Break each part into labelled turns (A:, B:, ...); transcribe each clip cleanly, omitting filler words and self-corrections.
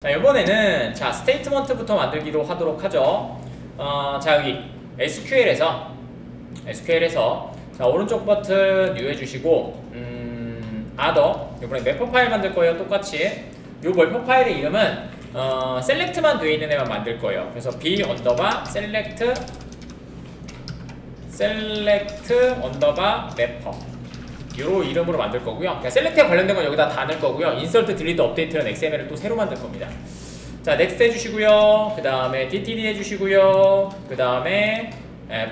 A: 자, 이번에는 스테이트먼트부터 만들기로 하도록 하죠. 자, 여기 SQL에서 자, 오른쪽 버튼 뉴 해주시고 other 이번에 맵퍼 파일 만들 거예요. 똑같이 요 맵퍼 파일의 이름은 select만 되어 있는 애만 만들 거예요. 그래서 b 언더바 select 언더바 맵퍼 요 이름으로 만들 거고요. 그러니까 셀렉트에 관련된 건 여기다 다 넣을 거고요. 인서트, 딜리트, 업데이트는 XML을 또 새로 만들 겁니다. 자, 넥스트 해주시고요. 그 다음에 DTD 해주시고요. 그 다음에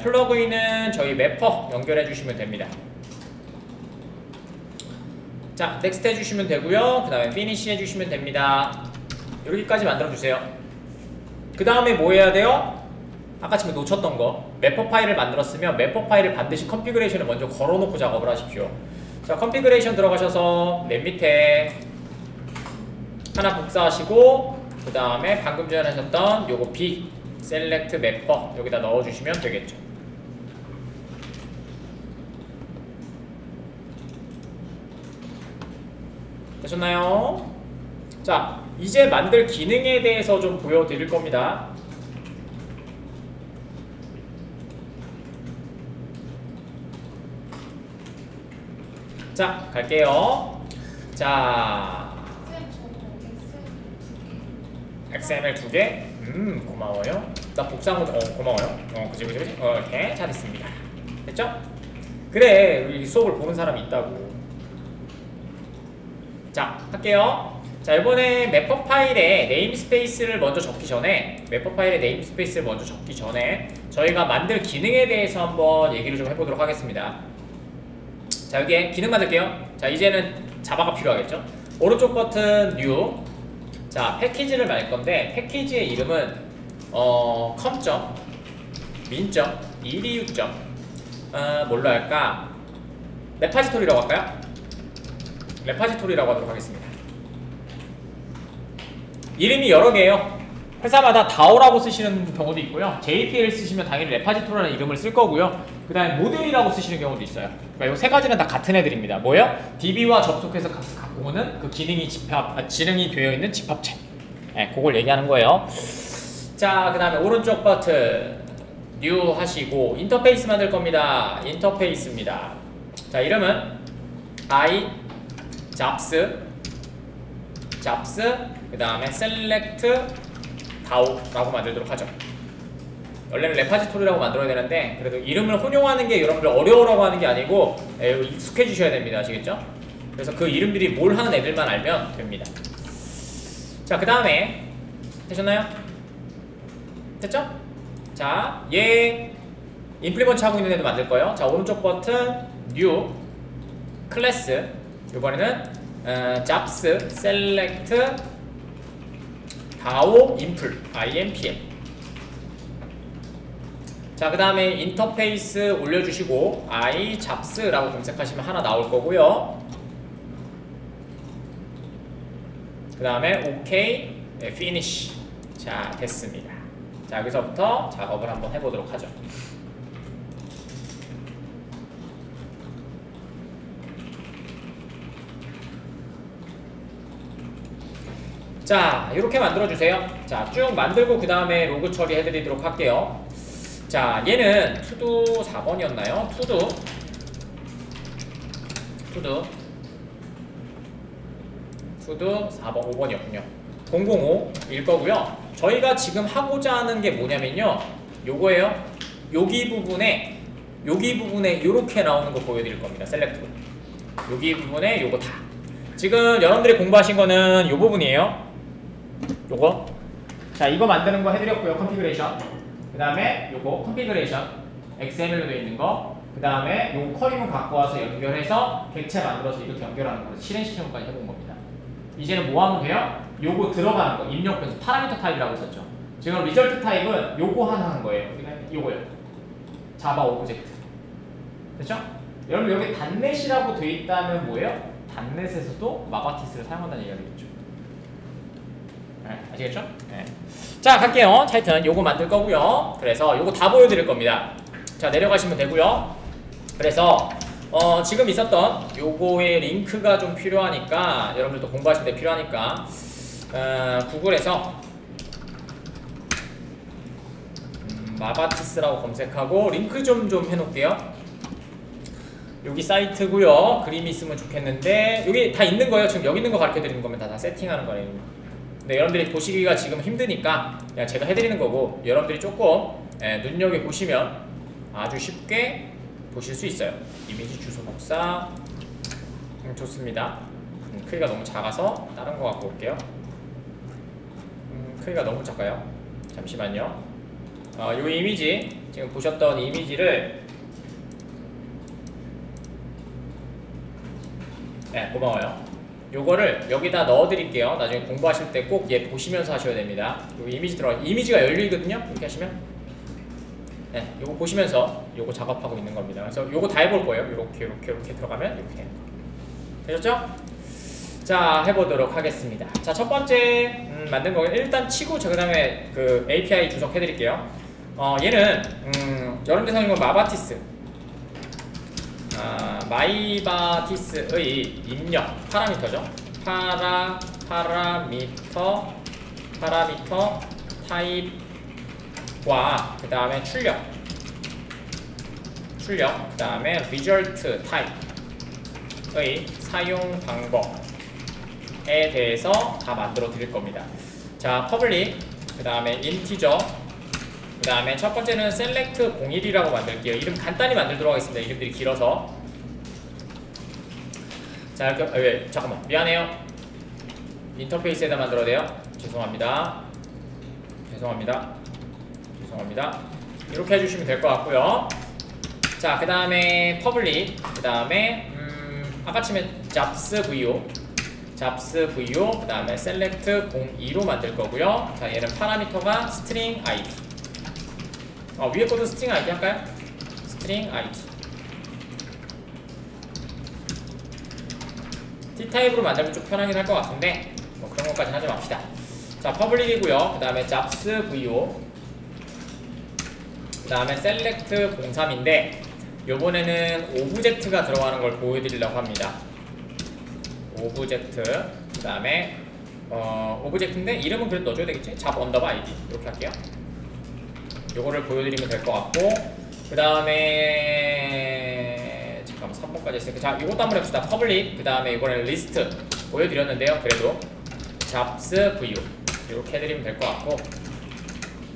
A: 플러그인은 저희 맵퍼 연결해 주시면 됩니다. 자, 넥스트 해주시면 되고요. 그 다음에 피니시 해주시면 됩니다. 여기까지 만들어 주세요. 그 다음에 뭐 해야 돼요? 아까 지금 놓쳤던 거, 맵퍼 파일을 만들었으면 맵퍼 파일을 반드시 컨피그레이션을 먼저 걸어놓고 작업을 하십시오. 자, 컨피그레이션 들어가셔서 맨 밑에 하나 복사하시고 그 다음에 방금 전에 하셨던 요거 B select 맵퍼 여기다 넣어주시면 되겠죠. 되셨나요? 자, 이제 만들 기능에 대해서 좀 보여드릴 겁니다. 자, 갈게요. 자, XML 2개. 고마워요. 나 복사한 거, 고마워요. 그지. 이렇게 잘했습니다. 됐죠? 그래, 우리 수업을 보는 사람이 있다고. 자, 할게요. 자, 이번에 맵퍼 파일에 네임스페이스를 먼저 적기 전에, 저희가 만들 기능에 대해서 한번 얘기를 좀 해보도록 하겠습니다. 자, 여기에 기능 만들게요. 자, 이제는 자바가 필요하겠죠? 오른쪽 버튼 뉴. 자, 패키지를 만들 건데 패키지의 이름은 com. min. 226. 뭘로 할까? 레파지토리라고 할까요? 레파지토리라고 하도록 하겠습니다. 이름이 여러 개예요. 회사마다 DAO라고 쓰시는 경우도 있고요. JPL 쓰시면 당연히 레파지토리라는 이름을 쓸 거고요. 그 다음에 모듈이라고 쓰시는 경우도 있어요. 그러니까 이 세 가지는 다 같은 애들입니다. 뭐예요? DB와 접속해서 갖고 오는 그 지능이 되어 있는 집합체. 네, 그걸 얘기하는 거예요. 자, 그 다음에 오른쪽 버튼 뉴 하시고 인터페이스 만들 겁니다. 인터페이스입니다. 자, 이름은 I jobs 그 다음에 select DAO라고 만들도록 하죠. 원래는 레파지토리라고 만들어야 되는데 그래도 이름을 혼용하는 게 여러분들 어려우라고 하는 게 아니고 익숙해지셔야 됩니다. 아시겠죠? 그래서 그 이름들이 뭘 하는 애들만 알면 됩니다. 자, 그 다음에 되셨나요? 됐죠? 자, 얘 임플리먼트 하고 있는 애도 만들 거예요. 자, 오른쪽 버튼 뉴 클래스 이번에는 jobs select DAO impl. 자, 그 다음에 인터페이스 올려주시고 I jobs라고 검색하시면 하나 나올 거고요. 그 다음에 OK, finish. 자, 됐습니다. 자, 여기서부터 작업을 한번 해보도록 하죠. 자, 이렇게 만들어주세요. 자, 쭉 만들고 그 다음에 로그 처리해드리도록 할게요. 자, 얘는 투두 4번이었나요? 투두 4번, 5번이었군요. 005일 거고요. 저희가 지금 하고자 하는 게 뭐냐면요. 요거예요. 여기 부분에 요렇게 나오는 거 보여드릴 겁니다. 셀렉트로. 여기 부분에 요거 다. 지금 여러분들이 공부하신 거는 요 부분이에요. 요거. 자, 이거 만드는 거 해드렸고요. 컨피그레이션. 그 다음에 요거 컨피그레이션. XML로 되어 있는 거. 그 다음에 요거 쿼리문 갖고 와서 연결해서 객체 만들어서 이렇게 연결하는 거를 실행시키는 것까지 해본 겁니다. 이제는 뭐 하면 돼요? 요거 들어가는 거. 입력 변수. 파라미터 타입이라고 썼죠. 지금 리절트 타입은 요거 하나 하는 거예요. 요거요. 자바 오브젝트. 됐죠? 여러분 여기 단넷이라고 되어 있다면 뭐예요? 단넷에서도 마바티스를 사용한다는 얘기가 되겠죠. 네, 아시겠죠? 네. 자, 갈게요. 하여튼 요거 만들 거고요. 그래서 요거 다 보여드릴 겁니다. 자, 내려가시면 되고요. 그래서 지금 있었던 요거의 링크가 좀 필요하니까 여러분들도 공부하실 때 필요하니까 구글에서 마바티스라고 검색하고 링크 좀 해놓을게요. 여기 사이트고요. 그림이 있으면 좋겠는데 여기 다 있는 거예요. 지금 여기 있는 거 가르쳐 드리는 거면 다 세팅하는 거예요. 근데 여러분들이 보시기가 지금 힘드니까 그냥 제가 해드리는 거고, 여러분들이 조금 눈여겨 보시면 아주 쉽게 보실 수 있어요. 이미지 주소 복사 좋습니다. 크기가 너무 작아서 다른 거 갖고 올게요. 크기가 너무 작아요. 잠시만요. 요 이미지, 지금 보셨던 이미지를, 네, 고마워요. 요거를 여기다 넣어 드릴게요. 나중에 공부하실 때 꼭 얘 보시면서 하셔야 됩니다. 요 이미지 이미지가 열리거든요. 이렇게 하시면, 네, 요거 보시면서 요거 작업하고 있는 겁니다. 그래서 요거 다 해볼 거예요. 이렇게 들어가면 이렇게 되는 거. 되셨죠? 자, 해보도록 하겠습니다. 자, 첫 번째 만든 거 일단 치고, 그 다음에 그 API 주석 해드릴게요. 얘는 여러분들 사용한 건 마바티스, 마이바티스의 입력 파라미터죠. 파라미터 타입과 그 다음에 출력, 그 다음에 result 타입의 사용 방법에 대해서 다 만들어 드릴 겁니다. 자, public, 그 다음에 integer, 그 다음에 첫 번째는 select 01이라고 만들게요. 이름 간단히 만들도록 하겠습니다. 이름들이 길어서. 자, 이렇게, 잠깐만, 미안해요. 인터페이스에다 만들어야 돼요. 죄송합니다. 이렇게 해주시면 될 것 같고요. 자, 그 다음에 public, 그 다음에 아까 치면 잡스vo, 그 다음에 select 02로 만들 거고요. 자, 얘는 파라미터가 string id. 위에 것도 string id 할까요? string id. T타입으로 만들면 좀 편하긴 할 것 같은데 뭐 그런 것까지는 하지 맙시다. 자, public이고요. 그 다음에 잡스vo, 그 다음에 select 03인데 요번에는 오브젝트가 들어가는 걸 보여드리려고 합니다. 오브젝트, 그 다음에 오브젝트인데 이름은 그래도 넣어줘야 되겠지? 잡 언더바 id 이렇게 할게요. 요거를 보여드리면 될 것 같고, 그 다음에 잠깐만 3번까지 했으니까, 자, 요것도 한번 해봅시다. public, 그 다음에 이번에는 list 보여드렸는데요. 그래도 잡스 view 이렇게 해드리면 될 것 같고,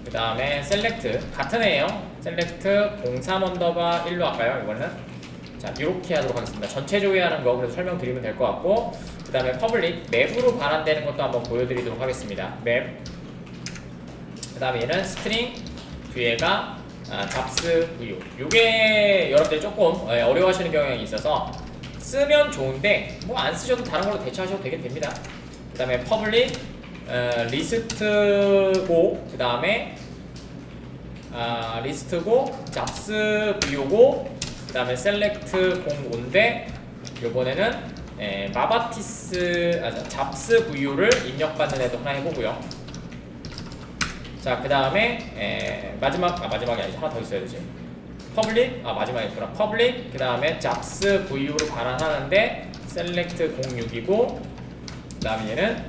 A: 그 다음에 select 같은 애예요. select 03 언더바 1로 할까요? 이거는 자, 이렇게 하도록 하겠습니다. 전체 조회하는 거 그래서 설명드리면 될 것 같고, 그 다음에 public 맵으로 반환되는 것도 한번 보여드리도록 하겠습니다. 맵, 그 다음에 얘는 string, 뒤에가 잡스 view. 요게 여러분들 조금 어려워하시는 경향이 있어서 쓰면 좋은데 뭐 안 쓰셔도 다른 걸로 대체하셔도 되긴 됩니다. 그 다음에 public 리스트고, 그 다음에 리스트고 잡스 view고, 그 다음에 select 05인데 요번에는 마바티스 잡스 view를 입력받는 애도 하나 해보고요. 자, 그 다음에 마지막이 아니지, 하나 더 있어야 되지. public, 마지막에 있구나. public, 그 다음에 잡스 view로 반환하는데 select 06이고, 그 다음에 얘는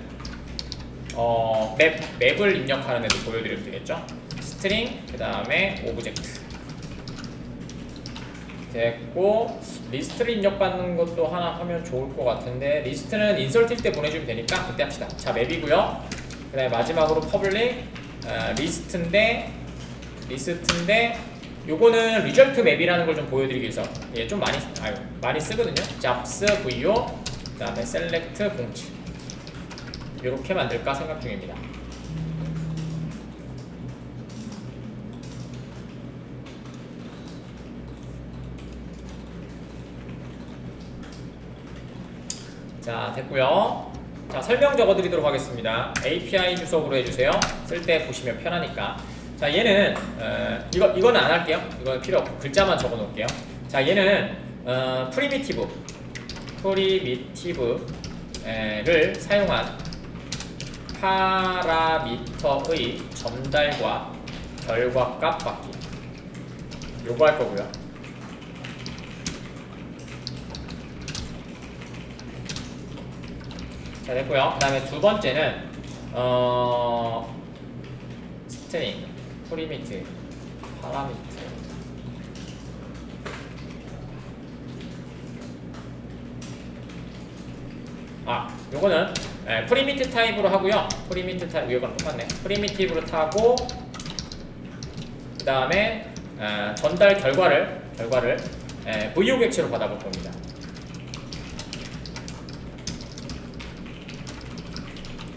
A: 맵을 입력하는 애도 보여드리면 되겠죠. string, 그 다음에 오브젝트 됐고, 리스트를 입력받는 것도 하나 하면 좋을 것 같은데 리스트는 인설트일 때 보내주면 되니까 그때 합시다. 자, 맵이고요. 그 다음에 마지막으로 public 리스트인데 요거는 result 맵이라는 걸 좀 보여드리기 위해서 얘 좀 많이 쓰거든요. 잡스 view, 그 다음에 select 07 요렇게 만들까 생각 중입니다. 자, 됐고요. 자, 설명 적어드리도록 하겠습니다. API 주석으로 해주세요. 쓸 때 보시면 편하니까. 자, 얘는 이거는 안 할게요. 이건 필요 없고 글자만 적어 놓을게요. 자, 얘는 프리미티브를 사용한 파라미터의 전달과 결과값 받기, 요거 할 거고요. 자, 됐고요. 그 다음에 두 번째는 스트링, 프리미트, 파라미터. 요거는 프리미트 타입으로 하고요. 프리미트 타입 이거랑 똑같네. 프리미티브로 타고 그 다음에 전달 결과를 VO 객체로 받아볼 겁니다.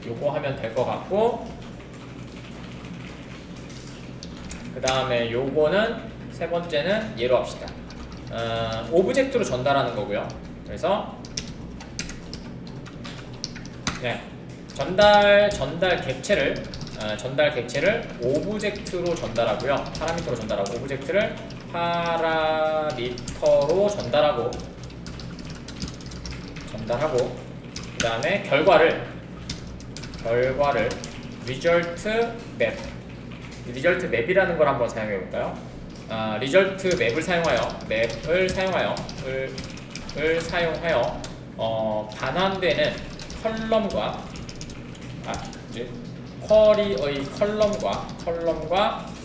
A: 요거 하면 될 것 같고, 그 다음에 요거는 세 번째는 얘로 합시다. 오브젝트로 전달하는 거고요. 그래서 전달 객체를 오브젝트로 전달하고요. 파라미터로 전달하고, 오브젝트를 파라미터로 전달하고 그 다음에 결과를 result 맵이라는 걸 한번 사용해 볼까요? result 맵을 사용하여 반환되는 컬럼과 쿼리의 컬럼과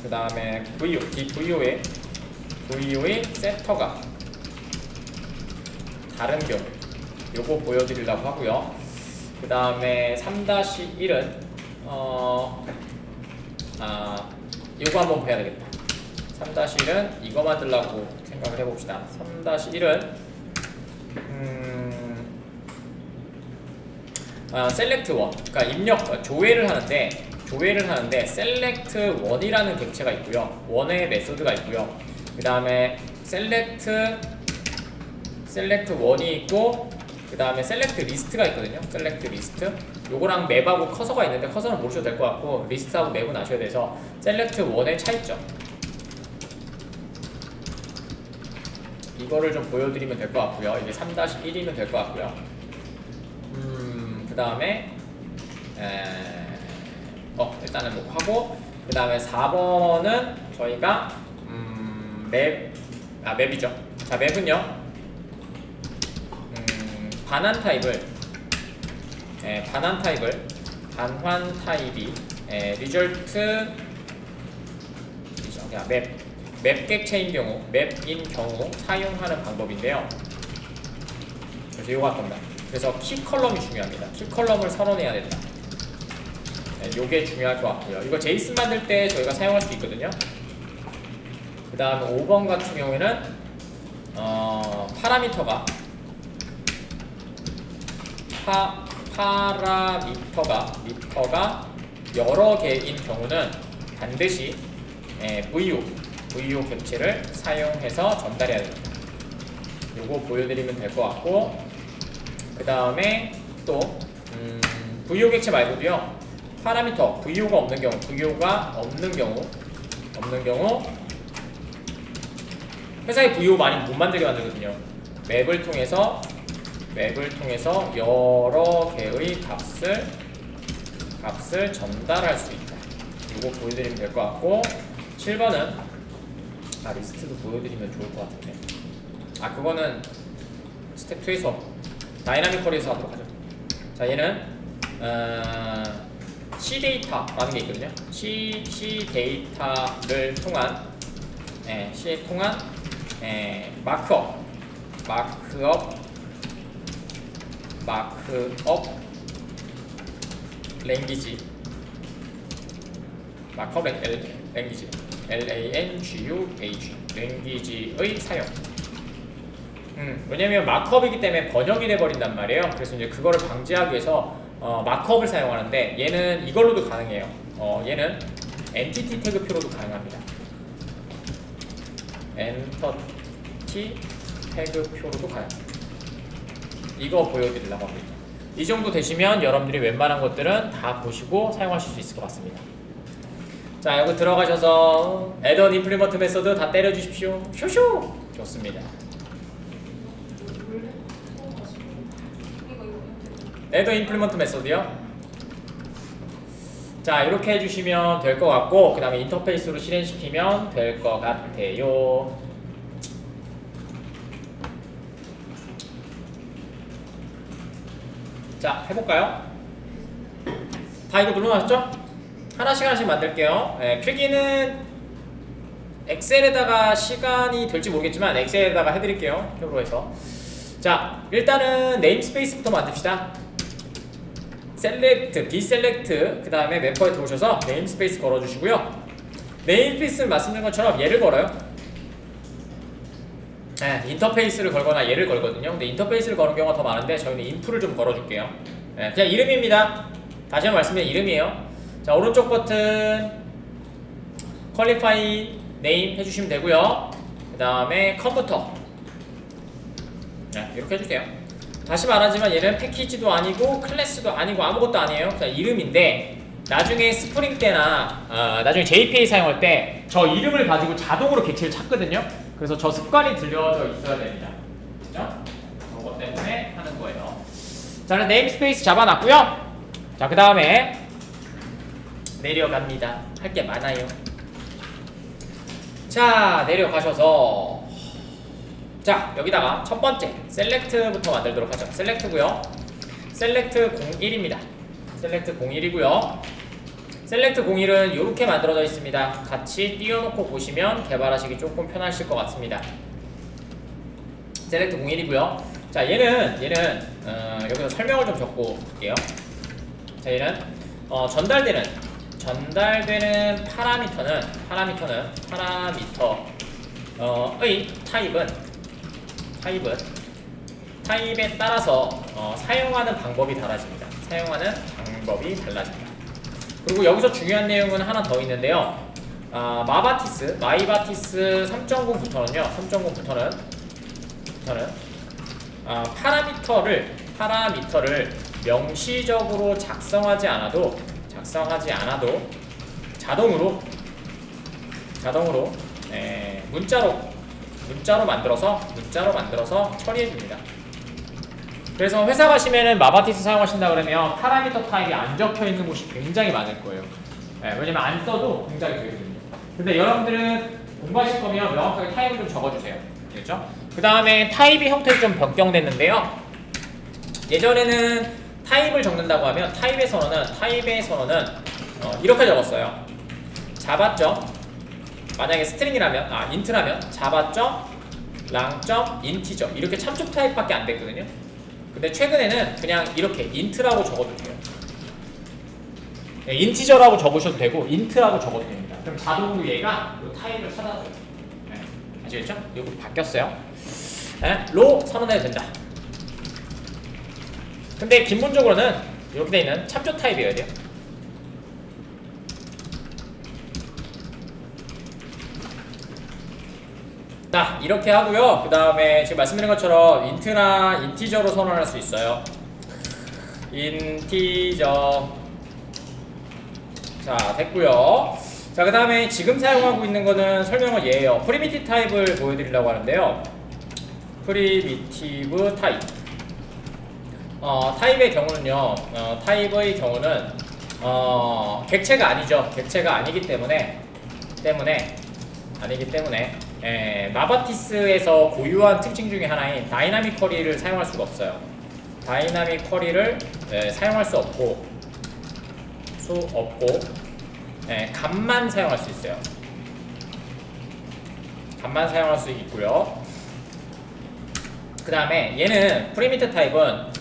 A: 그 다음에 VO의 세터가 다른 경우 요거 보여드리려고 하고요. 그 다음에 3-1은 요거 한번 봐야 되겠다. 3-1은 이거 만들려고 생각을 해봅시다. 3-1은 select 1, 그러니까 입력 조회를 하는데 select 1이라는 객체가 있고요. 1의 메소드가 있고요. 그 다음에 select 1이 있고, 그 다음에 select list가 있거든요. select list. 요거랑 맵하고 커서가 있는데 커서는 모르셔도 될 것 같고 리스트하고 맵은 아셔야 돼서 select 1의 차이점. 이거를 좀 보여드리면 될 것 같고요. 이게 3-1이면 될 것 같고요. 그 다음에 일단은 뭐 하고, 그 다음에 4번은 저희가 맵이죠. 자, 맵은요 반환 타입이 맵 객체인 경우, 맵인 경우 사용하는 방법인데요. 그래서 이거 할 겁니다. 그래서 키 컬럼이 중요합니다. 키 컬럼을 선언해야 된다. 요게 중요할 것 같고요. 이거 제이슨 만들 때 저희가 사용할 수 있거든요. 그 다음에 5번 같은 경우에는 파라미터가 여러 개인 경우는 반드시 VO 객체를 사용해서 전달해야 됩니다. 요거 보여드리면 될 것 같고, 그 다음에 또 VO 객체 말고도요, 파라미터 VO가 없는 경우 회사에 VO 많이 못 만들게 만들거든요. 맵을 통해서 여러 개의 값을 전달할 수 있다. 이거 보여드리면 될 것 같고, 7번은 리스트도 보여드리면 좋을 것 같은데, 그거는 스텝 2에서 다이나미컬에서 하도록 하죠. 자, 얘는 C 데이터라는 게 있거든요. C 데이터를 통한 마크업 랭귀지, LANGUAG 랭귀지의 사용. 왜냐면 마크업이기 때문에 번역이 돼버린단 말이에요. 그래서 이제 그거를 방지하기 위해서 마크업을 사용하는데, 얘는 이걸로도 가능해요. 얘는 엔티티 태그표로도 가능합니다. 엔티티 태그표로도 가능합니다. 이거 보여드리려고 합니다. 이 정도 되시면 여러분들이 웬만한 것들은 다 보시고 사용하실 수 있을 것 같습니다. 자, 여기 들어가셔서 애던 임플리먼트 메서드 다 때려주십시오. 쇼쇼! 좋습니다. 애던 임플리먼트 메서드요. 자, 이렇게 해주시면 될 것 같고, 그 다음에 인터페이스로 실행시키면 될 것 같아요. 자, 해볼까요? 다 이거 눌러놨죠? 하나씩 하나씩 만들게요. 네, 필기는 엑셀에다가 시간이 될지 모르겠지만 엑셀에다가 해드릴게요. 표로해서. 자, 일단은 네임스페이스부터 만듭시다. 셀렉트, 비셀렉트, 그 다음에 맵퍼에 들어오셔서 네임스페이스 걸어주시고요. 네임스페이스는 말씀드린 것처럼 얘를 걸어요. 네, 인터페이스를 걸거나 얘를 걸거든요. 근데 인터페이스를 거는 경우가 더 많은데 저희는 인프를 좀 걸어줄게요. 네, 그냥 이름입니다. 다시 한번 말씀드린 이름이에요. 자, 오른쪽 버튼 퀄리파이 네임 해주시면 되고요. 그 다음에 컴퓨터, 네, 이렇게 해주세요. 다시 말하지만 얘는 패키지도 아니고 클래스도 아니고 아무것도 아니에요. 자, 이름인데 나중에 스프링 때나 나중에 JPA 사용할 때 저 이름을 가지고 자동으로 객체를 찾거든요. 그래서 저 습관이 들려져 있어야 됩니다. 그죠? 그것 때문에 하는 거예요. 자, 네임스페이스 잡아놨고요. 자, 그 다음에 내려갑니다. 할 게 많아요. 자, 내려가셔서 자, 여기다가 첫 번째 셀렉트부터 만들도록 하죠. 셀렉트고요. 셀렉트 01입니다. 셀렉트 01이고요. 셀렉트 01은 이렇게 만들어져 있습니다. 같이 띄워놓고 보시면 개발하시기 조금 편하실 것 같습니다. 셀렉트 01이고요. 자, 얘는 여기서 설명을 좀 적고 볼게요. 자, 얘는 전달되는 파라미터의 타입에 따라서 사용하는 방법이 달라집니다. 그리고 여기서 중요한 내용은 하나 더 있는데요. 마이바티스 3.0부터는 파라미터를 명시적으로 작성하지 않아도 자동으로 문자로 만들어서 처리해 줍니다. 그래서 회사 가시면은 마바티스 사용하신다 그러면 파라미터 타입이 안 적혀 있는 곳이 굉장히 많을 거예요. 네, 왜냐면 안 써도 동작이 되거든요. 근데 여러분들은 공부하실 거면 명확하게 타입을 좀 적어주세요. 알겠죠? 그 다음에 타입의 형태가 좀 변경됐는데요. 예전에는 타입을 적는다고 하면 타입의 선언은 이렇게 적었어요. 자바점, 만약에 스트링이라면 인트라면 자바점 랑.인티저 이렇게 참조 타입밖에 안 됐거든요. 근데 최근에는 그냥 이렇게 인트라고 적어도 돼요. 네, 인티저라고 적으셔도 되고 인트라고 적어도 됩니다. 그럼 자동으로 얘가 이 타입을 찾아줘요. 네, 아시겠죠? 이거 바뀌었어요. 네, 로 선언해도 된다. 근데 기본적으로는 이렇게 돼 있는 참조 타입이어야 돼요. 자, 이렇게 하고요. 그 다음에 지금 말씀드린 것처럼 인트나 인티저로 선언할 수 있어요. 인티저. 자, 됐고요. 자, 그 다음에 지금 사용하고 있는 거는 설명은 얘예요. 프리미티브 타입을 보여드리려고 하는데요. 프리미티브 타입. 타입의 경우는요. 객체가 아니죠. 객체가 아니기 때문에 마바티스에서 고유한 특징 중에 하나인 다이나믹 쿼리를 사용할 수가 없어요. 다이나믹 쿼리를 사용할 수 없고 값만 사용할 수 있어요. 값만 사용할 수 있고요. 그 다음에 얘는 프리미터 타입은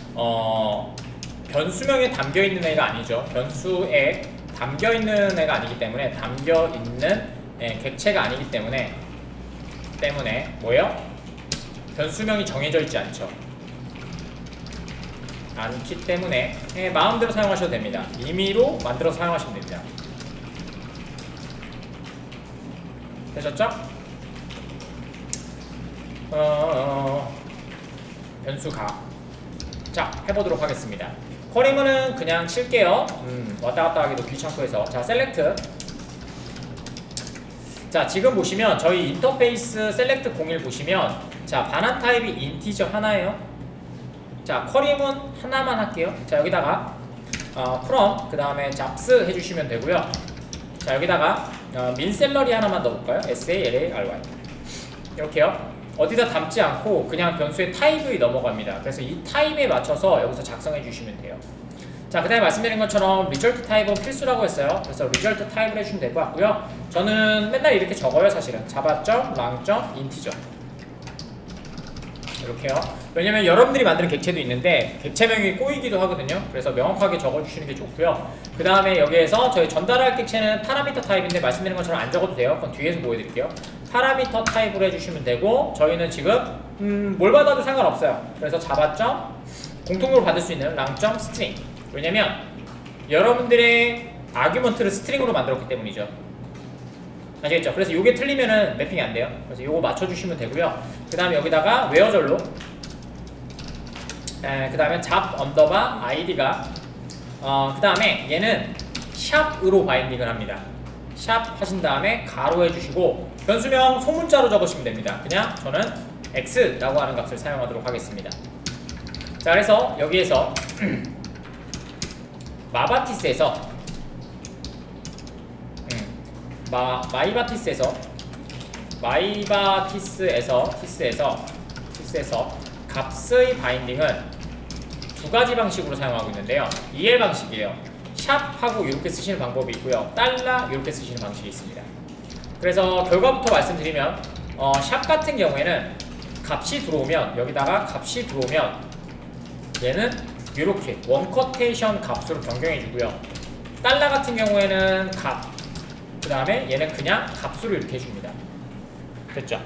A: 변수명에 담겨있는 애가 아니죠. 변수에 담겨있는 애가 아니기 때문에 담겨있는 객체가 아니기 때문에 뭐예요? 변수명이 정해져 있지 않기 때문에 마음대로 사용하셔도 됩니다. 임의로 만들어서 사용하시면 됩니다. 되셨죠? 변수가 자, 해보도록 하겠습니다. 쿼리문은 그냥 칠게요. 왔다갔다 하기도 귀찮고 해서. 자, 셀렉트. 자, 지금 보시면 저희 인터페이스 셀렉트 01 보시면 자, 반환 타입이 인티저 하나예요. 자, 쿼리문 하나만 할게요. 자, 여기다가 from 그 다음에 잡스 해주시면 되고요. 자, 여기다가 민셀러리 하나만 넣어볼까요? SALARY 이렇게요. 어디다 담지 않고 그냥 변수의 타입이 넘어갑니다. 그래서 이 타입에 맞춰서 여기서 작성해 주시면 돼요. 자, 그 다음에 말씀드린 것처럼 result 타입은 필수라고 했어요. 그래서 result 타입을 해주시면 될 것 같고요. 저는 맨날 이렇게 적어요. 사실은 자바점, 랑점, 인티저 이렇게요. 왜냐면 여러분들이 만드는 객체도 있는데 객체명이 꼬이기도 하거든요. 그래서 명확하게 적어주시는 게 좋고요. 그 다음에 여기에서 저희 전달할 객체는 파라미터 타입인데 말씀드린 것처럼 안 적어도 돼요. 그건 뒤에서 보여드릴게요. 파라미터 타입으로 해주시면 되고, 저희는 지금 뭘 받아도 상관없어요. 그래서 자바점, 공통으로 받을 수 있는 랑점, 스트링. 왜냐면 여러분들의 아규먼트를 스트링으로 만들었기 때문이죠. 아시겠죠? 그래서 이게 틀리면은 매핑이 안 돼요. 그래서 이거 맞춰주시면 되고요. 그 다음에 여기다가 웨어절로, 그 다음에 잡 언더바 아이디가, 그 다음에 얘는 샵으로 바인딩을 합니다. 샵 하신 다음에 가로 해주시고, 변수명 소문자로 적으시면 됩니다. 그냥 저는 x라고 하는 값을 사용하도록 하겠습니다. 자, 그래서 여기에서 마바티스에서 티스에서 값의 바인딩은 두 가지 방식으로 사용하고 있는데요. EL 방식이에요. 샵하고 이렇게 쓰시는 방법이 있고요. 달러 이렇게 쓰시는 방식이 있습니다. 그래서 결과부터 말씀드리면 샵 같은 경우에는 값이 들어오면, 여기다가 값이 들어오면 얘는 이렇게 원커테이션 값으로 변경해 주고요. 달러 같은 경우에는 값, 그 다음에 얘는 그냥 값으로 이렇게 해줍니다. 됐죠?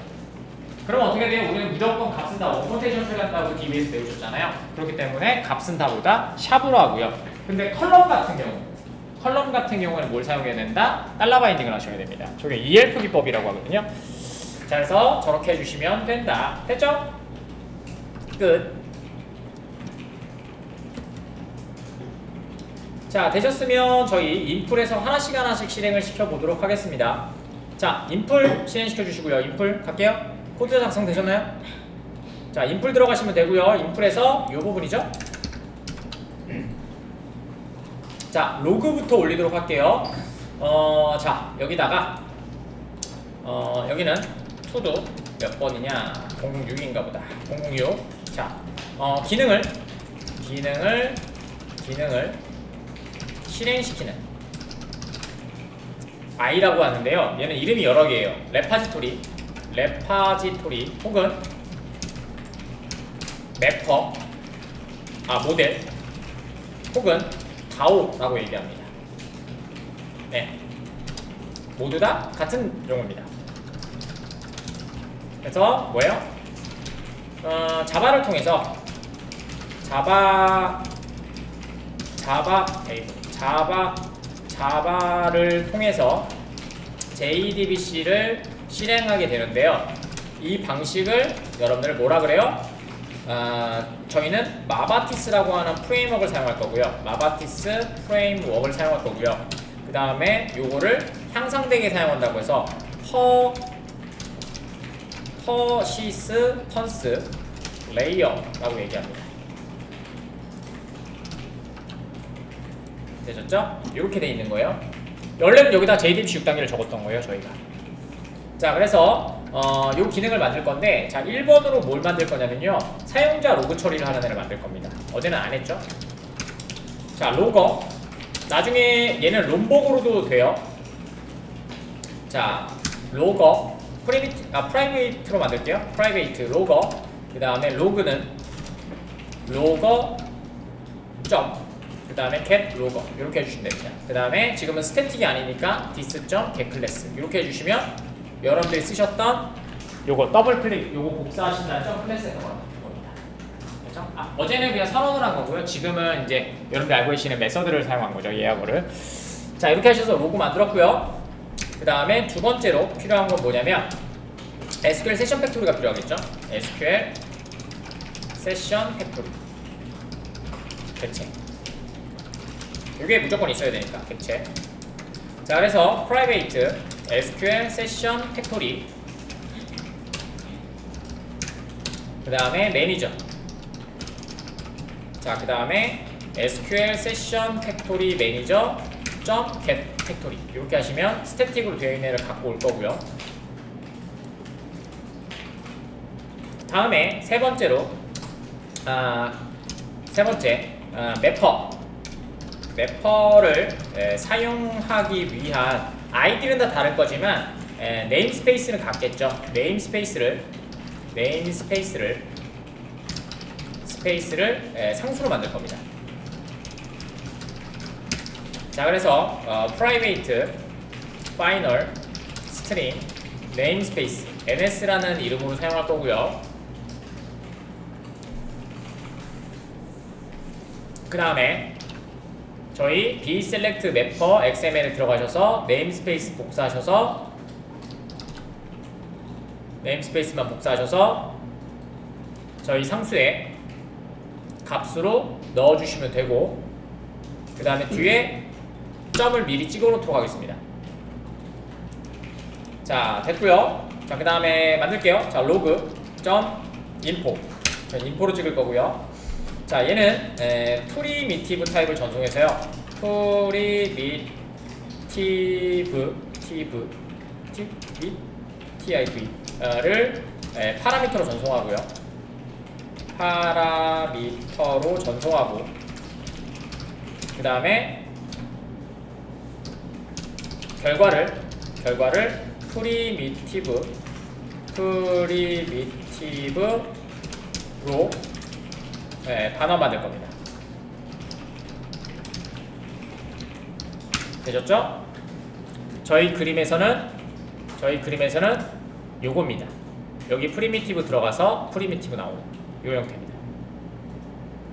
A: 그럼 어떻게 돼요? 우리는 무조건 값 쓴다, 원커테이션 처리한다고 DB에서 배우셨잖아요. 그렇기 때문에 값 쓴다보다 샵으로 하고요. 근데 컬럼 같은 경우에는 뭘 사용해야 된다? 달러 바인딩을 하셔야 됩니다. 저게 ELF 기법이라고 하거든요. 자, 그래서 저렇게 해주시면 된다. 됐죠? 끝. 자, 되셨으면 저희 인풀에서 하나씩 실행을 시켜보도록 하겠습니다. 자, 인풀 실행시켜 주시고요. 인풀 갈게요. 코드 작성 되셨나요? 자, 인풀 들어가시면 되고요. 인풀에서 이 부분이죠. 자, 로그부터 올리도록 할게요. 자, 여기다가 여기는 투도 몇 번이냐? 006인가 보다. 006. 자, 기능을 실행시키는 i라고 하는데요. 얘는 이름이 여러 개예요. 레파지토리 혹은 매퍼, 모델, 혹은 다오라고 얘기합니다. 네, 모두 다 같은 용어입니다. 그래서 뭐예요? 자바를 통해서 자바를 통해서 JDBC를 실행하게 되는데요. 이 방식을 여러분들 뭐라 그래요? 저희는 마바티스라고 하는 프레임워크를 사용할 거고요. 마바티스 프레임워크를 사용할 거고요. 그 다음에 요거를 향상되게 사용한다고 해서 퍼시스 펀스 레이어라고 얘기합니다. 되셨죠? 이렇게 돼 있는 거예요. 원래는 여기다 JDBC 6단계를 적었던 거예요, 저희가. 자, 그래서 요 기능을 만들 건데, 자, 1번으로 뭘 만들 거냐면요, 사용자 로그 처리를 하는 애를 만들 겁니다. 어제는 안 했죠? 자, 로거. 나중에 얘는 롬복으로도 돼요. 자, 로거. 프라이베이트로 만들게요. 프라이베이트 로거. 그 다음에 로그는 로거 점, 그 다음에 get 로거 이렇게 해주시면 됩니다. 그 다음에 지금은 스태틱이 아니니까 dis.getClass 이렇게 해주시면 여러분들이 쓰셨던 요거 더블 클릭, 요거 복사하신 다음에 점 클래스에서 겁니다. 그렇죠? 어제는 그냥 선언을 한 거고요. 지금은 이제 여러분들이 알고 계시는 메서드를 사용한 거죠. 예약어를. 자, 이렇게 하셔서 로고 만들었고요. 그 다음에 두 번째로 필요한 건 뭐냐면 SQL 세션 팩토리가 필요하겠죠. SQL 세션 팩토리 객체, 이게 무조건 있어야 되니까 객체. 자, 그래서 private SQL 세션 팩토리, 그 다음에 매니저. 자, 그 다음에 SQL 세션 팩토리 매니저 .get 팩토리 이렇게 하시면 스태틱으로 되어 있는 애를 갖고 올 거고요. 다음에 세 번째 매퍼 래퍼를 사용하기 위한 아이디는 다 다를 거지만 네임스페이스는 같겠죠. 네임스페이스를 상수로 만들 겁니다. 자, 그래서 private final string namespace ns라는 이름으로 사용할 거고요. 그 다음에 저희 bselect mapper xml에 들어가셔서 namespace 복사하셔서 네임스페이스만 복사하셔서 저희 상수에 값으로 넣어주시면 되고, 그 다음에 뒤에 점을 미리 찍어 놓도록 하겠습니다. 자, 됐고요. 자, 그 다음에 만들게요. 자, 로그 점 인포, 전 인포로 찍을 거고요. 자, 얘는 프리미티브 타입을 전송해서요. 를 파라미터로 전송하고요. 파라미터로 전송하고, 그 다음에 결과를 프리미티브로 반환 받을 겁니다. 되셨죠? 저희 그림에서는 요겁니다. 여기 프리미티브 들어가서 프리미티브 나오는 요 형태입니다.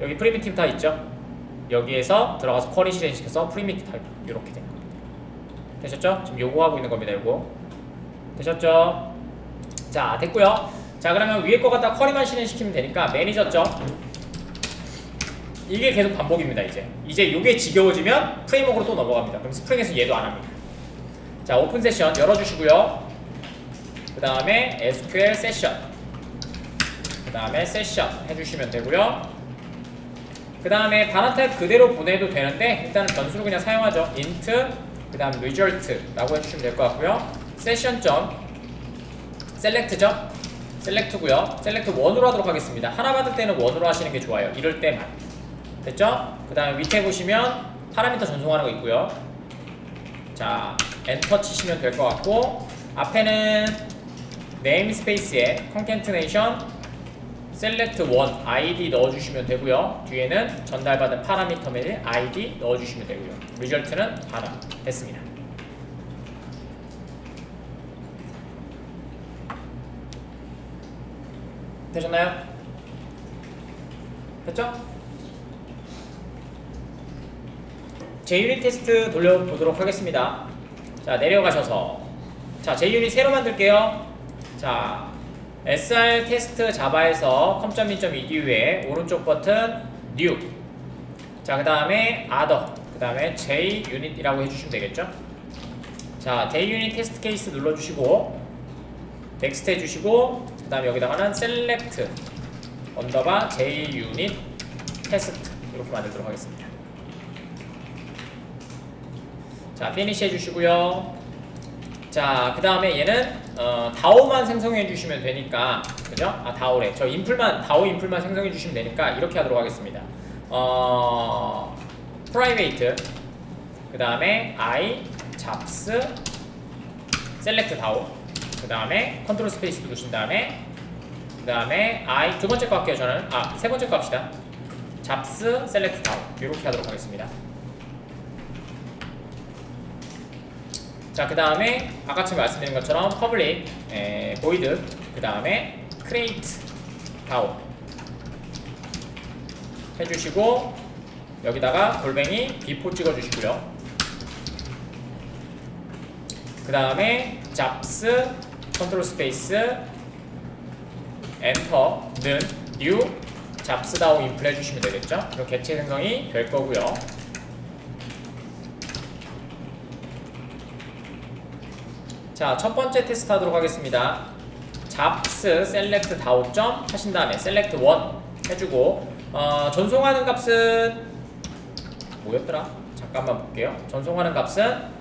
A: 여기 프리미티브 다 있죠? 여기에서 들어가서 쿼리 실행시켜서 프리미티브 타입 이렇게 된 겁니다. 되셨죠? 지금 요거 하고 있는 겁니다. 요거 되셨죠? 자, 됐고요. 자, 그러면 위에 거 갖다 쿼리만 실행시키면 되니까 매니저죠? 이게 계속 반복입니다. 이제 요게 지겨워지면 프레임워크로 또 넘어갑니다. 그럼 스프링에서 얘도 안 합니다. 자, 오픈 세션 열어주시고요. 그 다음에 SQL 세션, 그 다음에 세션 해주시면 되고요. 그 다음에 반환 타입 그대로 보내도 되는데 일단은 변수를 그냥 사용하죠. int 그 다음 result라고 해주시면 될 것 같고요. 세션 점 select죠. select고요. select 1으로 하도록 하겠습니다. 하나 받을 때는 1으로 하시는 게 좋아요. 이럴 때만. 됐죠? 그 다음에 밑에 보시면 파라미터 전송하는 거 있고요. 자, 엔터 치시면 될 것 같고, 앞에는 네임스페이스에 concatenation select 1 id 넣어주시면 되고요. 뒤에는 전달받은 파라미터 및 id 넣어주시면 되고요. 리절트는 반환 됐습니다. 되셨나요? 됐죠? JUnit 테스트 돌려보도록 하겠습니다. 자, 내려가셔서 자, JUnit 새로 만들게요. 자, SR 테스트 자바에서 com.min.edu에 오른쪽 버튼 new, 자, 그 다음에 other, 그 다음에 JUnit이라고 해주시면 되겠죠. 자, JUnit 테스트 케이스 눌러주시고 next 해주시고, 그 다음에 여기다가는 select 언더바 JUnit 테스트 이렇게 만들도록 하겠습니다. 자, finish 해주시고요. 자, 그 다음에 얘는 다오만 생성해 주시면 되니까, 그죠? 아, 다오래. 저 인풀만, 다오 인풀만 생성해 주시면 되니까 이렇게 하도록 하겠습니다. private 그 다음에 I 잡스 select 다오, 그 다음에 컨트롤 스페이스 누르신 다음에, 그 다음에 I 두 번째 거 할게요. 저는 세 번째 거 합시다. 잡스 select 다오 이렇게 하도록 하겠습니다. 자, 그 다음에 아까처럼 말씀드린 것처럼 public void 그 다음에 create DAO 해주시고, 여기다가 골뱅이 b4 찍어주시고요. 그 다음에 잡스 컨트롤 스페이스 엔터는 new 잡스 DAO 인플 해주시면 되겠죠. 그럼 객체 생성이 될 거고요. 자, 첫 번째 테스트 하도록 하겠습니다. 잡스 select DAO 점 하신 다음에 select 1 해주고, 전송하는 값은 뭐였더라? 잠깐만 볼게요. 전송하는 값은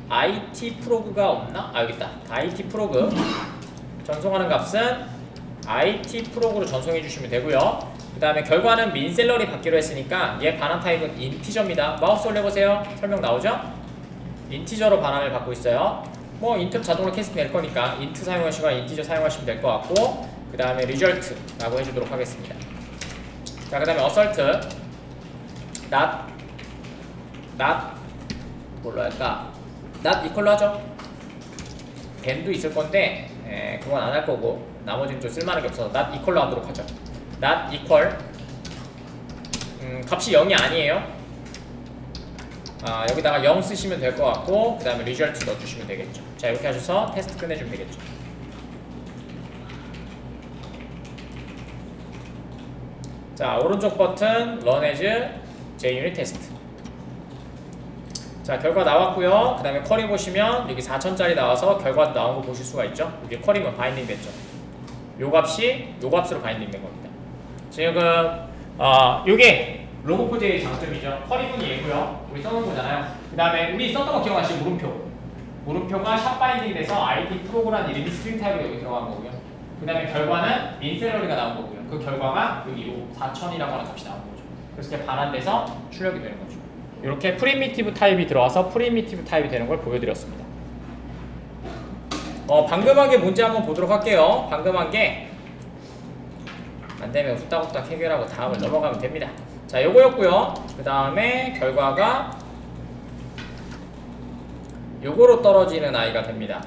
A: IT 프로그가 없나? 아, 여기 있다. IT 프로그 전송하는 값은 IT 프로그로 전송해 주시면 되고요. 그 다음에 결과는 민셀러리 받기로 했으니까 얘 반환 타입은 인티저입니다. 마우스 올려보세요. 설명 나오죠? 인티저로 반환을 받고 있어요. 뭐 인트 자동으로 캐스팅 될 거니까 인트 사용하시거나 인티저 사용하시면 될 것 같고, 그 다음에 리절트라고 해주도록 하겠습니다. 자, 그 다음에 어설트 not 뭘로 할까? not equal로 하죠. then도 있을 건데 그건 안 할 거고 나머지는 좀 쓸만한 게 없어서 not equal로 하도록 하죠. not equal 값이 0이 아니에요. 여기다가 0 쓰시면 될 것 같고, 그 다음에 result 넣어주시면 되겠죠. 자, 이렇게 하셔서 테스트 끝내주면 되겠죠. 자, 오른쪽 버튼 run as JUnit 테스트. 자, 결과 나왔고요. 그 다음에 쿼리 보시면 여기 4000짜리 나와서 결과 나온 거 보실 수가 있죠. 여기 쿼리면 바인딩 됐죠. 요 값이 요 값으로 바인딩 된 겁니다. 지금 요게 로고4j의 장점이죠. 쿼리문이 얘고요. 우리 써놓은 거잖아요. 그 다음에 우리 썼던 거 기억하시죠? 물음표가 샵 바인딩 돼서 IT 프로그램 이름이 스트링 타입으로 여기 들어간 거고요. 그 다음에 결과는 민셀러리가 나온 거고요. 그 결과가 여기 요 4000이라고 하는 값이 나온 거죠. 그래서 이렇게 반환돼서 출력이 되는 거죠. 이렇게 프리미티브 타입이 들어와서 프리미티브 타입이 되는 걸 보여드렸습니다. 방금 한 게 뭔지 한번 보도록 할게요. 방금 한 게 안되면 후딱후딱 해결하고 다음을 넘어가면 됩니다. 자, 요거였고요. 그 다음에 결과가 요거로 떨어지는 아이가 됩니다.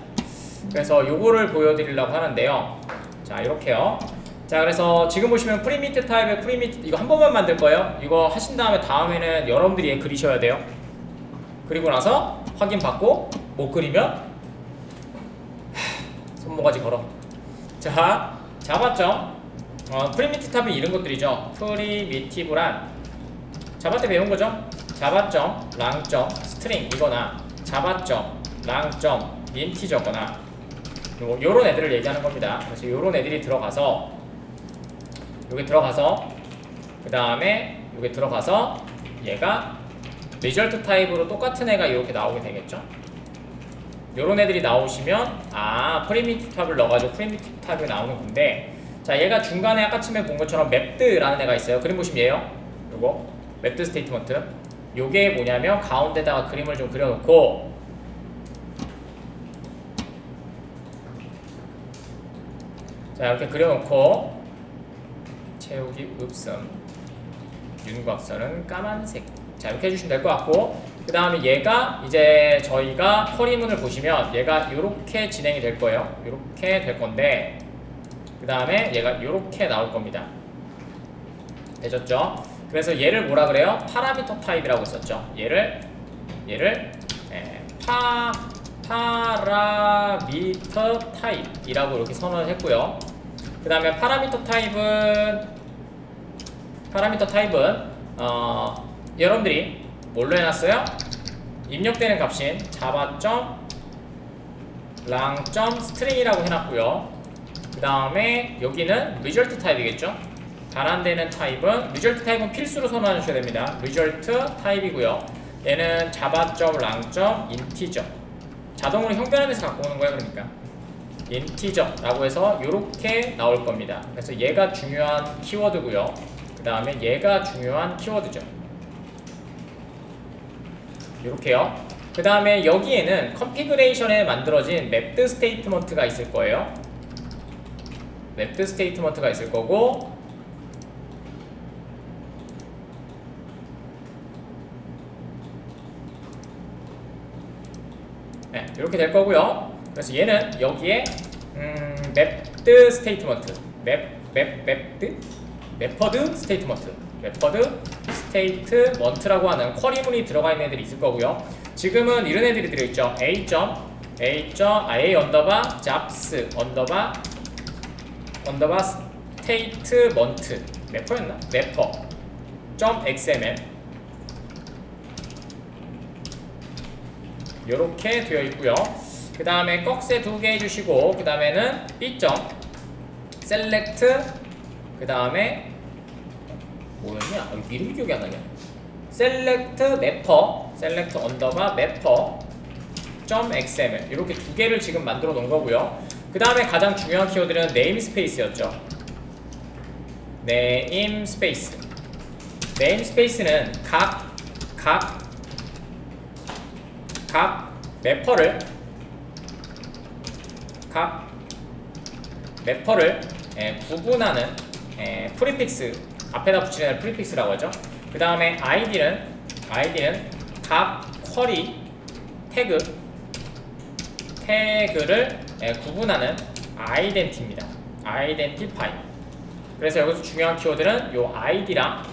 A: 그래서 요거를 보여드리려고 하는데요. 자, 이렇게요. 자, 그래서 지금 보시면 프리미트 타입의 프리미트 이거 한 번만 만들 거예요. 이거 하신 다음에는 여러분들이 얘 그리셔야 돼요. 그리고 나서 확인 받고 못 그리면 손모가지 걸어. 자, 잡았죠? 프리미트 탑이 이런 것들이죠. 프리미티브란 자바 때 배운 거죠? 자바점, 랑점, 스트링 이거나 자바점, 랑점, 인티저거나 요런 애들을 얘기하는 겁니다. 그래서 요런 애들이 들어가서 여기 들어가서 그 다음에 여기 들어가서 얘가 리절트 타입으로 똑같은 애가 이렇게 나오게 되겠죠. 요런 애들이 나오시면 프리미티브 탑을 넣어가지고 프리미티브 탑이 나오는 건데, 자, 얘가 중간에 아까쯤에 본 것처럼 맵드라는 애가 있어요. 그림 보시면 얘요. 요거 맵드 스테이트먼트. 요게 뭐냐면 가운데다가 그림을 좀 그려놓고 자, 이렇게 그려놓고 채우기 읍섬 윤곽선은 까만색. 자, 이렇게 해주시면 될 것 같고, 그 다음에 얘가 이제 저희가 쿼리문을 보시면 얘가 이렇게 진행이 될 거예요. 이렇게 될 건데, 그 다음에 얘가 이렇게 나올 겁니다. 되셨죠? 그래서 얘를 뭐라 그래요? 파라미터 타입이라고 썼죠. 얘를 파라미터 타입이라고 이렇게 선언을 했고요. 그 다음에 파라미터 타입은 여러분들이 뭘로 해놨어요? 입력되는 값인 자바점 랑점 스트링이라고 해놨고요. 그 다음에 여기는 result 타입이겠죠. 반환되는 타입은 result 타입은 필수로 선언하셔야 됩니다. result 타입이고요. 얘는 자바점 랑점 인티저 자동으로 형변하면서 갖고 오는 거예요. 그러니까 인티저라고 해서 이렇게 나올 겁니다. 그래서 얘가 중요한 키워드고요. 그 다음에 얘가 중요한 키워드죠. 이렇게요. 그 다음에 여기에는 컨피그레이션에 만들어진 맵드 스테이트먼트가 있을 거예요. 맵드 스테이트먼트가 있을 거고, 네, 이렇게 될 거고요. 그래서 얘는 여기에 맵드 스테이트먼트 메퍼드 스테이트먼트라고 하는 쿼리문이 들어가 있는 애들이 있을 거고요. 지금은 이런 애들이 들어있죠. A 언더바 잡스 언더바 스테이트먼트 매퍼였나? 매퍼 .xml 요렇게 되어 있고요. 그 다음에 꺽쇠 2개 해주시고, 그 다음에는 B. select 그 다음에 뭐였냐? 이름이 기억이 안 나냐? select 언더바 mapper .xml 이렇게 2개를 지금 만들어 놓은 거고요. 그 다음에 가장 중요한 키워드는 네임스페이스였죠. 네임스페이스. 네임스페이스는 각 매퍼를 구분하는 프리픽스, 앞에다 붙이는 프리픽스라고 하죠. 그 다음에 아이디는 각 쿼리 태그를 구분하는 아이덴티입니다. 아이덴티파이. 그래서 여기서 중요한 키워드는 요 아이디랑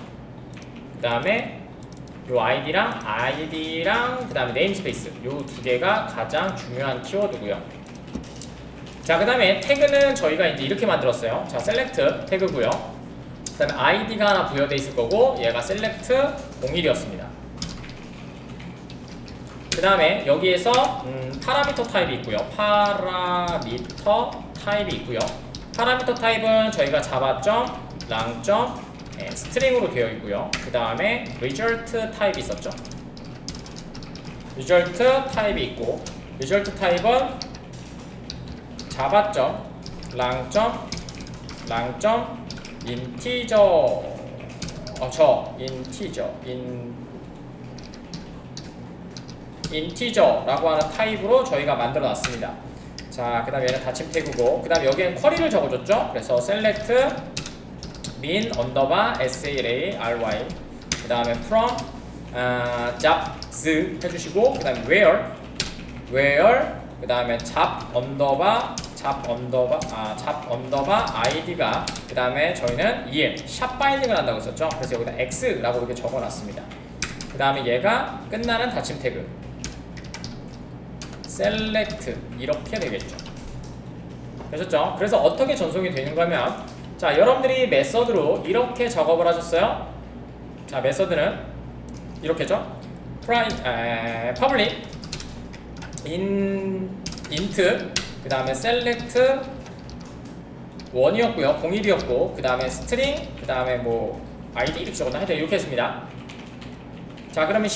A: 그 다음에 그 다음에 네임스페이스, 요 두 개가 가장 중요한 키워드고요. 자, 그 다음에 태그는 저희가 이제 이렇게 만들었어요. 자, 셀렉트 태그고요. 그 다음에 아이디가 하나 부여되어 있을 거고, 얘가 셀렉트 01이었습니다. 그 다음에 여기에서 파라미터 타입이 있고요. 파라미터 타입이 있고요. 파라미터 타입은 저희가 자바점, 랑점, 스트링으로 되어 있고요. 그 다음에 result 타입이 있었죠. result 타입이 있고, result 타입은 자바점, 랑점, 인티저라고 하는 타입으로 저희가 만들어 놨습니다. 자, 그 다음에 얘는 닫힘 태그고, 그 다음에 여기엔 쿼리를 적어줬죠. 그래서 select min sally 그 다음에 from jobs 해주시고, 그 다음에 where 그 다음에 잡 언더바 id가, 그 다음에 저희는 샵 바인딩을 한다고 했었죠. 그래서 여기다 x라고 이렇게 적어놨습니다. 그 다음에 얘가 끝나는 닫힘 태그 select 이렇게 되겠죠. 되셨죠? 그래서 어떻게 전송이 되는 거면, 자, 여러분들이 메서드로 이렇게 작업을 하셨어요. 자, 메서드는 이렇게죠. public int 그 다음에 select 1이었고요. 01이었고, 그 다음에 string, 그 다음에 뭐 id 이렇게 적었나? 하여튼 이렇게 했습니다. 자, 그러면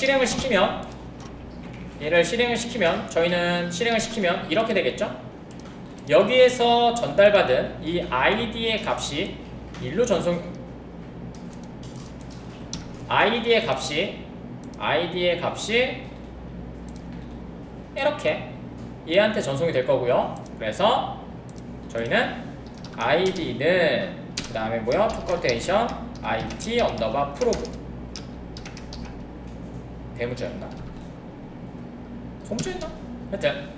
A: 얘를 실행을 시키면 저희는 실행을 시키면 이렇게 되겠죠? 여기에서 전달받은 이 id의 값이 일로 id의 값이 이렇게 얘한테 전송이 될 거고요. 그래서 저희는 id는 그 다음에 뭐요? 투커테이션 it 언더바 프로그 대문자였나? 소문자였나? 하여튼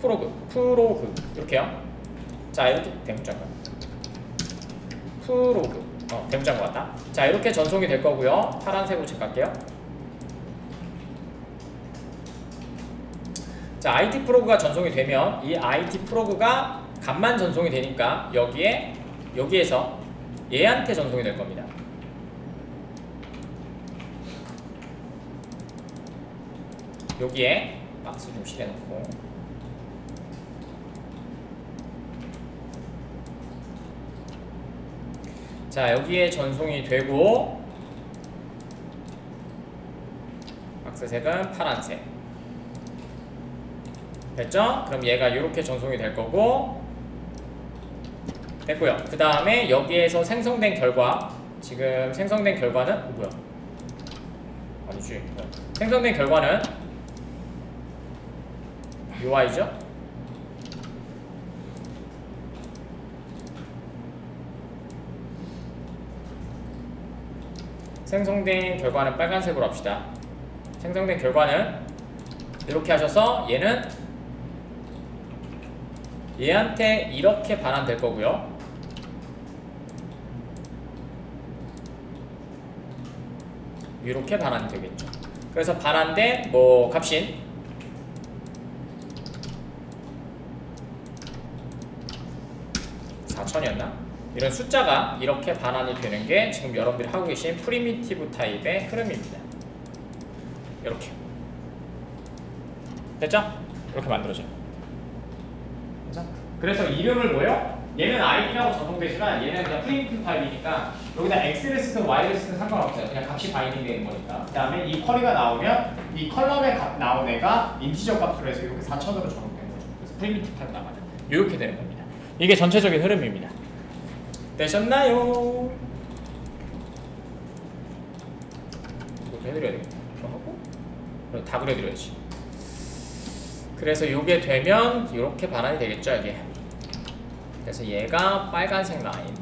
A: 프로그 이렇게요. 자, 이렇게 대문자인가? 대문자인 것 같다. 자, 이렇게 전송이 될 거고요. 파란색으로 체크할게요. 자, IT 프로그가 전송이 되면 이 IT 프로그가 값만 전송이 되니까 여기에서 얘한테 전송이 될 겁니다. 여기에 박스 좀 실어놓고, 자, 여기에 전송이 되고, 박스 색은 파란색 됐죠? 그럼 얘가 이렇게 전송이 될 거고, 됐고요. 그 다음에 여기에서 생성된 결과, 지금 생성된 결과는 뭐야? 아니지. 생성된 결과는 UI죠? 생성된 결과는 빨간색으로 합시다. 생성된 결과는 이렇게 하셔서 얘한테 이렇게 반환될 거고요. 이렇게 반환이 되겠죠. 그래서 반환된 뭐 값인 4000이었나? 이런 숫자가 이렇게 반환이 되는 게 지금 여러분들이 하고 계신 프리미티브 타입의 흐름입니다. 이렇게 됐죠? 이렇게 만들어져요. 그래서 이름을 뭐요? 얘는 id라고 전송되지만 얘는 그냥 프리미티브 타입이니까 여기다 x를 쓰든 y를 쓰든 상관없어요. 그냥 값이 바인딩 되는 거니까. 그 다음에 이 쿼리가 나오면 이 컬럼에 나온 애가 인티저 값으로 해서 이렇게 4000으로 적용되는 거죠. 그래서 프리미티브 타입 나가는 이렇게 되는 겁니다. 이게 전체적인 흐름입니다. 되셨나요? 이렇게 해드려야 되겠다. 이거 하고 그럼 다 그려드려야지. 그래서 이게 되면 이렇게 반환이 되겠죠, 이게. 그래서 얘가 빨간색 라인,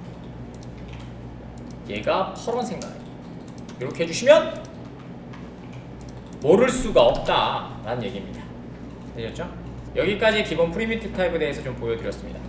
A: 얘가 파란색 라인. 이렇게 해주시면 모를 수가 없다라는 얘기입니다. 되셨죠? 여기까지 기본 프리미티브 타입에 대해서 좀 보여드렸습니다.